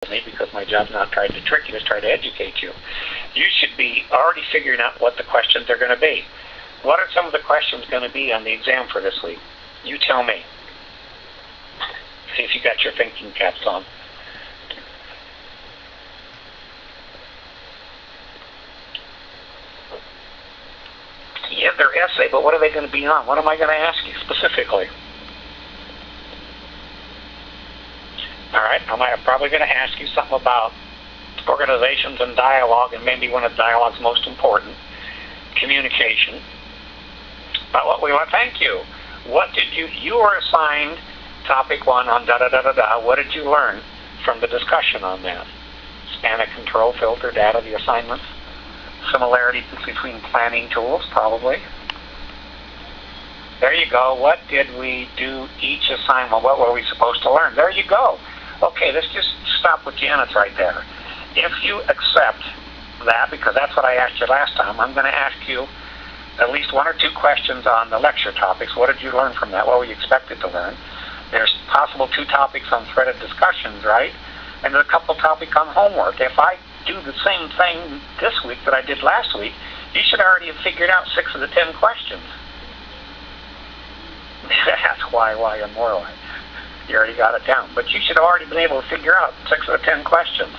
me, because my job's not trying to trick you, it's trying to educate you. You should be already figuring out what the questions are going to be. What are some of the questions going to be on the exam for this week? You tell me. See if you got your thinking caps on. Yeah, they're essay, but what are they going to be on? What am I going to ask you specifically? All right, I'm probably going to ask you something about organizations and dialogue, and maybe one of the dialogue's most important, communication. But what we want, thank you. What did you were assigned topic 1 on da-da-da-da-da. What did you learn from the discussion on that? Span of control, filter, data, the assignments. Similarities between planning tools, probably. There you go. What did we do each assignment? What were we supposed to learn? There you go. Okay, let's just stop with Janet's right there. If you accept that, because that's what I asked you last time, I'm going to ask you at least 1 or 2 questions on the lecture topics. What did you learn from that? What were you expected to learn? There's possible 2 topics on threaded discussions, right? And there's a couple topics on homework. If I do the same thing this week that I did last week, you should already have figured out 6 of the 10 questions. That's why, and more why. You already got it down. But you should have already been able to figure out 6 of the 10 questions.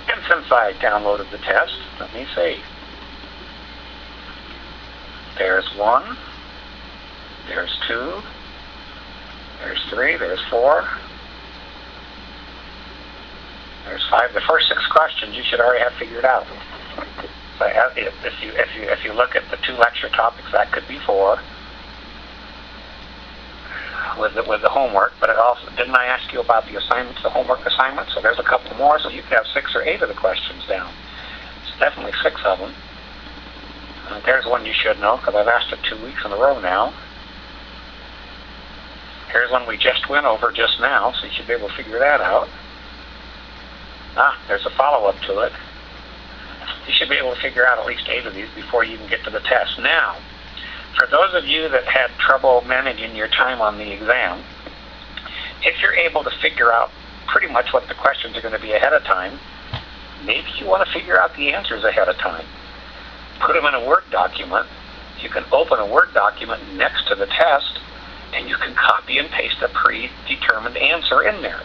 And since I downloaded the test, let me see. There's 1. There's 2. There's 3. There's 4. There's 5. The first 6 questions you should already have figured out. So if you look at the 2 lecture topics, that could be 4 with the homework. But it also, didn't I ask you about the assignments, the homework assignments? So there's a couple more, so you could have 6 or 8 of the questions down. It's definitely 6 of them. There's one you should know, because I've asked it 2 weeks in a row now. Here's one we just went over just now, so you should be able to figure that out. There's a follow-up to it. You should be able to figure out at least 8 of these before you even get to the test. Now, for those of you that had trouble managing your time on the exam, if you're able to figure out pretty much what the questions are going to be ahead of time, maybe you want to figure out the answers ahead of time. Put them in a Word document. You can open a Word document next to the test, and you can copy and paste a predetermined answer in there.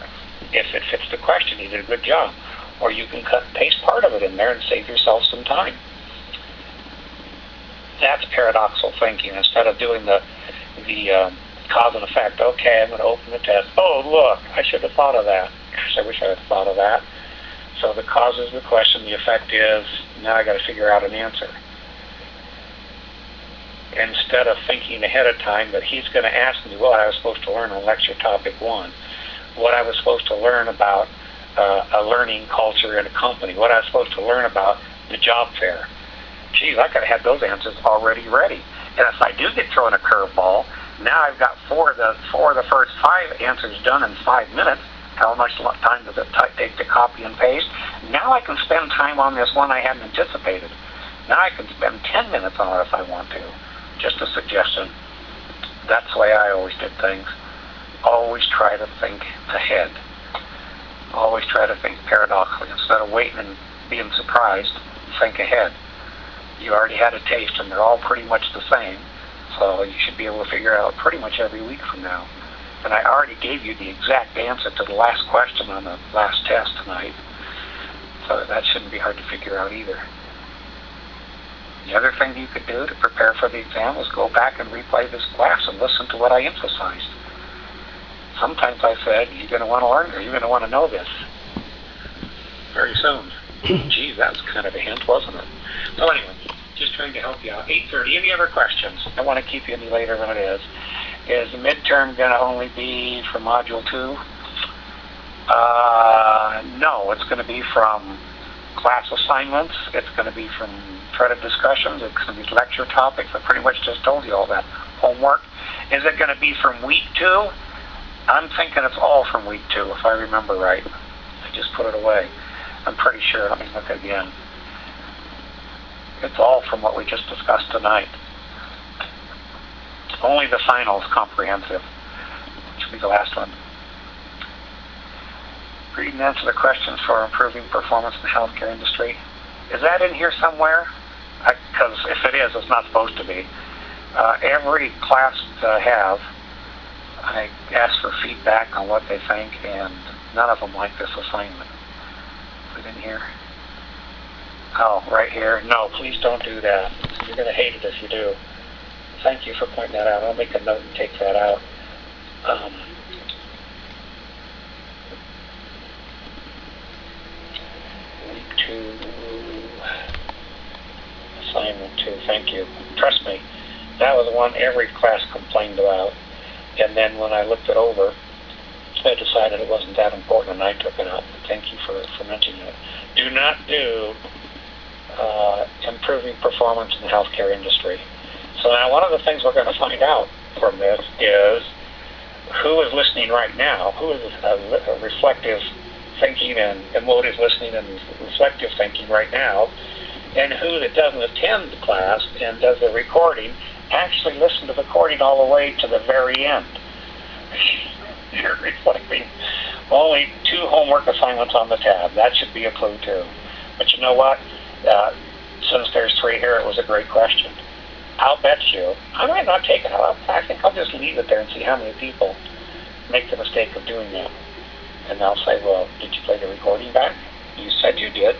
If it fits the question, you did a good job. Or you can cut and paste part of it in there and save yourself some time. That's paradoxical thinking. Instead of doing the cause and effect, okay, I'm going to open the test. Oh, look, I should have thought of that. Gosh, I wish I had thought of that. So the cause is the question, the effect is, now I got to figure out an answer. Instead of thinking ahead of time that he's going to ask me what I was supposed to learn on lecture topic 1, what I was supposed to learn about a learning culture in a company, what I was supposed to learn about the job fair. Geez, I could have had those answers already ready. And if I do get thrown a curveball, now I've got 4 of the first 5 answers done in 5 minutes. How much time does it take to copy and paste? Now I can spend time on this one I hadn't anticipated. Now I can spend 10 minutes on it if I want to. Just a suggestion. That's the way I always did things. Always try to think ahead. Always try to think paradoxically. Instead of waiting and being surprised, think ahead. You already had a taste, and they're all pretty much the same. So you should be able to figure out pretty much every week from now. And I already gave you the exact answer to the last question on the last test tonight. So that shouldn't be hard to figure out either. The other thing you could do to prepare for the exam is go back and replay this class and listen to what I emphasized. Sometimes I said, you're going to want to learn, or you're going to want to know this very soon. Geez, that was kind of a hint, wasn't it? So anyway, just trying to help you out. 8:30, any other questions? I don't want to keep you any later than it is. Is the midterm going to only be for Module 2? No, it's going to be from class assignments. It's going to be from threaded discussions. It's going to be lecture topics. I pretty much just told you all that. Homework. Is it going to be from week 2? I'm thinking it's all from week 2, if I remember right. I just put it away. I'm pretty sure. Let me look again. It's all from what we just discussed tonight. Only the final is comprehensive, which will be the last one. Read and answer the questions for improving performance in the healthcare industry. Is that in here somewhere? Because if it is, it's not supposed to be. Every class that I have, I ask for feedback on what they think, and none of them like this assignment. Is it in here? Oh, right here. No, please don't do that. You're going to hate it if you do. Thank you for pointing that out. I'll make a note and take that out. Week 2, assignment 2. Thank you. Trust me, that was the one every class complained about. And then when I looked it over, I decided it wasn't that important, and I took it out. Thank you for mentioning it. Do not do improving performance in the healthcare industry. So now one of the things we're going to find out from this is who is listening right now, who is reflective thinking and emotive listening and reflective thinking right now, and who that doesn't attend the class and does the recording actually listen to the recording all the way to the very end. You're reflecting. Only 2 homework assignments on the tab. That should be a clue too. But you know what? Since there's 3 here, it was a great question. I'll bet you, I might not take it out. I think I'll just leave it there and see how many people make the mistake of doing that. And they'll say, well, did you play the recording back? You said you did.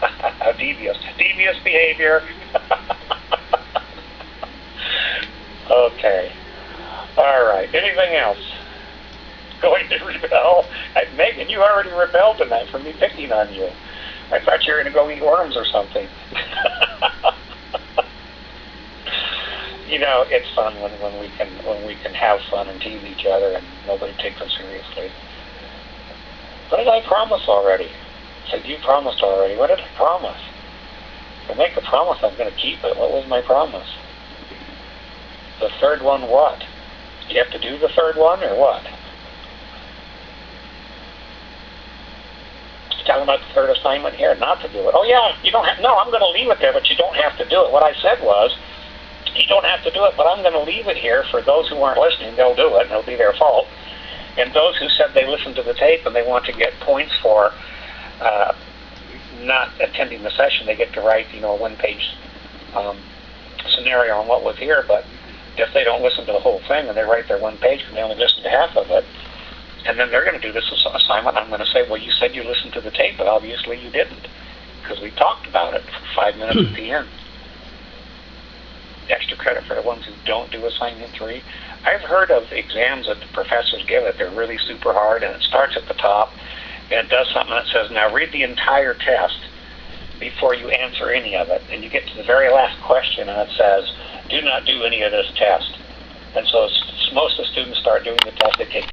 How devious. Devious behavior. Okay. All right. Anything else? Going to rebel? Megan, you already rebelled tonight for me picking on you. I thought you were going to go eat worms or something. You know, it's fun when we can have fun and tease each other and nobody takes us seriously. What did I promise already? I said, you promised already. What did I promise? If I make a promise, I'm going to keep it. What was my promise? The third one, what? Do you have to do the third one or what? Talking about the third assignment here, not to do it. Oh yeah, you don't have, no, I'm going to leave it there, but you don't have to do it. What I said was, you don't have to do it, but I'm going to leave it here for those who weren't listening. They'll do it, and it'll be their fault. And those who said they listened to the tape and they want to get points for not attending the session, they get to write, a one-page scenario on what was here. But if they don't listen to the whole thing and they write their one page and they only listen to half of it, and then they're going to do this assignment, I'm going to say, well, you said you listened to the tape, but obviously you didn't, because we talked about it for 5 minutes at the end. Extra credit for the ones who don't do assignment 3. I've heard of exams that the professors give it. They're really super hard, and it starts at the top, and it does something that says, now read the entire test before you answer any of it. And you get to the very last question, and it says, do not do any of this test. And so most of the students start doing the test.